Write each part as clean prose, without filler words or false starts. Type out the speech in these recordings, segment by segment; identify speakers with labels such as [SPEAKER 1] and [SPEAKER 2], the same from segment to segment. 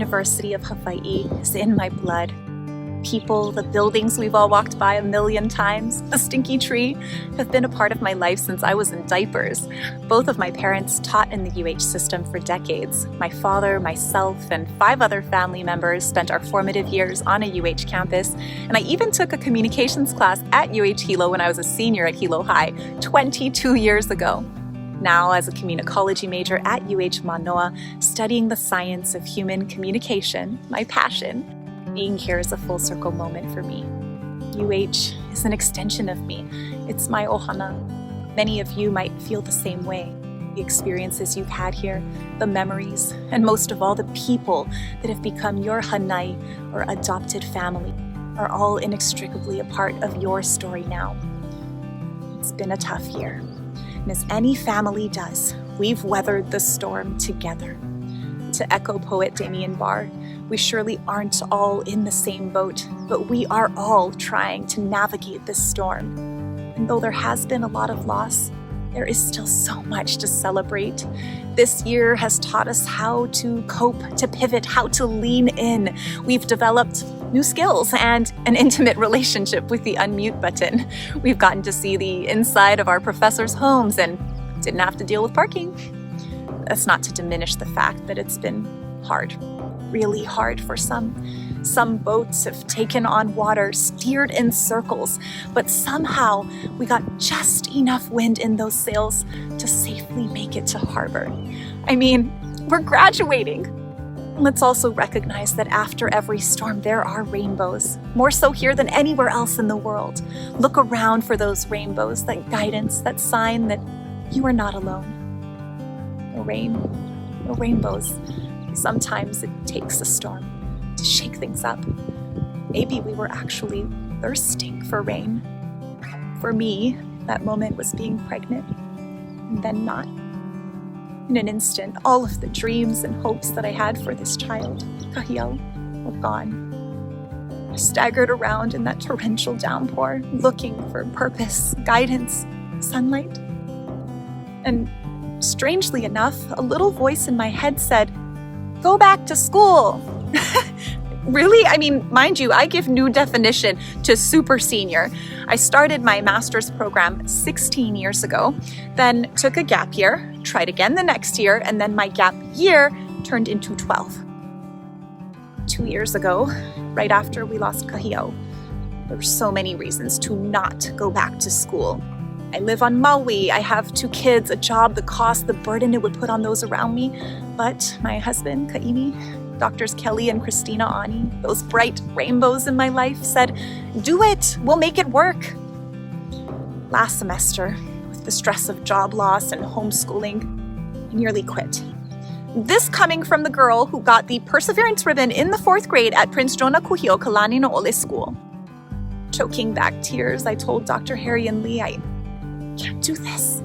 [SPEAKER 1] University of Hawaii is in my blood. People, the buildings we've all walked by a million times, the stinky tree, have been a part of my life since I was in diapers. Both of my parents taught in the UH system for decades. My father, myself, and 5 other family members spent our formative years on a UH campus, and I even took a communications class at UH Hilo when I was a senior at Hilo High 22 years ago. Now, as a communicology major at UH Mānoa, studying the science of human communication, my passion, being here is a full circle moment for me. UH is an extension of me. It's my ohana. Many of you might feel the same way. The experiences you've had here, the memories, and most of all, the people that have become your hanai or adopted family are all inextricably a part of your story now. It's been a tough year. And as any family does, we've weathered the storm together. To echo poet Damien Barr, we surely aren't all in the same boat, but we are all trying to navigate this storm. And though there has been a lot of loss, there is still so much to celebrate. This year has taught us how to cope, to pivot, how to lean in. We've developed new skills and an intimate relationship with the unmute button. We've gotten to see the inside of our professors' homes and didn't have to deal with parking. That's not to diminish the fact that it's been hard, really hard for some. Some boats have taken on water, steered in circles, but somehow we got just enough wind in those sails to safely make it to harbor. I mean, we're graduating. Let's also recognize that after every storm, there are rainbows, more so here than anywhere else in the world. Look around for those rainbows, that guidance, that sign that you are not alone. No rain, no rainbows. Sometimes it takes a storm to shake things up. Maybe we were actually thirsting for rain. For me, that moment was being pregnant, and then not. In an instant, all of the dreams and hopes that I had for this child, Kahiau, were gone. I staggered around in that torrential downpour, looking for purpose, guidance, sunlight. And strangely enough, a little voice in my head said, "Go back to school." Really? I mean, mind you, I give new definition to super senior. I started my master's program 16 years ago, then took a gap year, tried again the next year, and then my gap year turned into 12. 2 years ago, right after we lost Kahiau, there were so many reasons to not go back to school. I live on Maui, I have 2 kids, a job, the cost, the burden it would put on those around me. But my husband, Kaimi, Doctors Kelly and Christina Ani, those bright rainbows in my life, said, "Do it, we'll make it work." Last semester, with the stress of job loss and homeschooling, I nearly quit. This coming from the girl who got the perseverance ribbon in the 4th grade at Prince Jonah Kuhio Kalani Na'ole School. Choking back tears, I told Dr. Harry and Lee, I can't do this.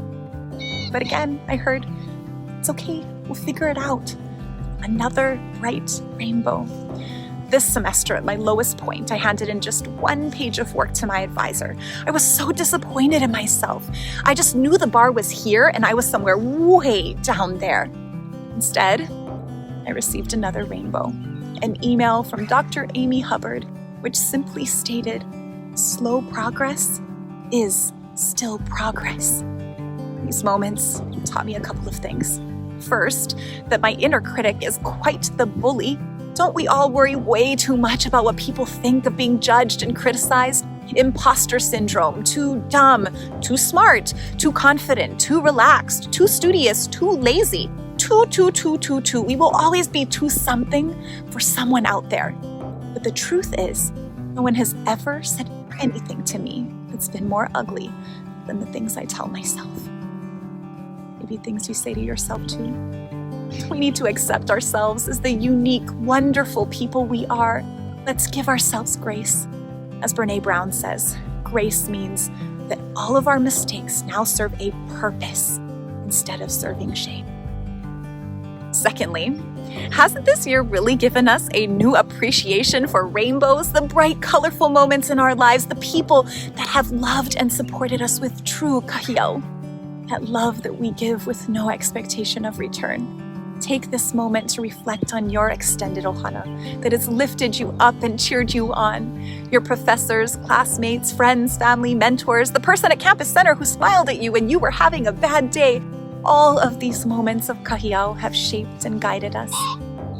[SPEAKER 1] But again, I heard, it's okay, we'll figure it out. Another bright rainbow. This semester, at my lowest point, I handed in just 1 page of work to my advisor. I was so disappointed in myself. I just knew the bar was here and I was somewhere way down there. Instead, I received another rainbow, an email from Dr. Amy Hubbard, which simply stated, "Slow progress is still progress." These moments taught me a couple of things. First, that my inner critic is quite the bully. Don't we all worry way too much about what people think of being judged and criticized? Imposter syndrome, too dumb, too smart, too confident, too relaxed, too studious, too lazy, too. We will always be too something for someone out there. But the truth is, no one has ever said anything to me that's been more ugly than the things I tell myself. Maybe things you say to yourself too. We need to accept ourselves as the unique, wonderful people we are. Let's give ourselves grace. As Brené Brown says, grace means that all of our mistakes now serve a purpose instead of serving shame. Secondly, hasn't this year really given us a new appreciation for rainbows, the bright, colorful moments in our lives, the people that have loved and supported us with true kahiau, that love that we give with no expectation of return? Take this moment to reflect on your extended ohana that has lifted you up and cheered you on. Your professors, classmates, friends, family, mentors, the person at Campus Center who smiled at you when you were having a bad day. All of these moments of kahiao have shaped and guided us.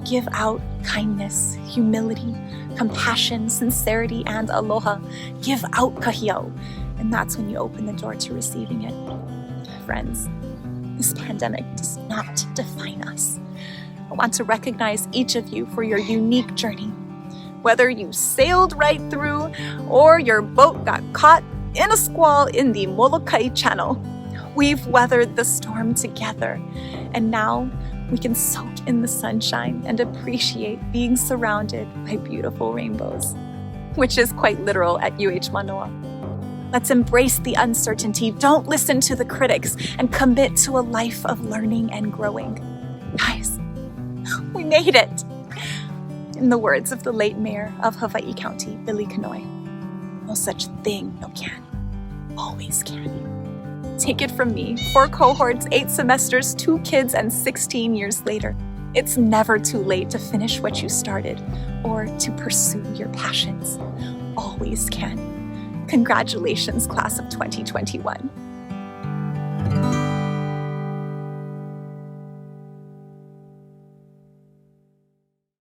[SPEAKER 1] Give out kindness, humility, compassion, sincerity, and aloha. Give out kahiao, and that's when you open the door to receiving it. Friends, this pandemic does not define us. I want to recognize each of you for your unique journey. Whether you sailed right through or your boat got caught in a squall in the Molokai Channel, we've weathered the storm together, and now we can soak in the sunshine and appreciate being surrounded by beautiful rainbows, which is quite literal at UH Mānoa. Let's embrace the uncertainty, don't listen to the critics, and commit to a life of learning and growing. Guys, we made it! In the words of the late mayor of Hawaii County, Billy Kanoi, no such thing, no can, always can. Take it from me, 4 cohorts, 8 semesters, 2 kids, and 16 years later. It's never too late to finish what you started or to pursue your passions. Always can. Congratulations, class of 2021.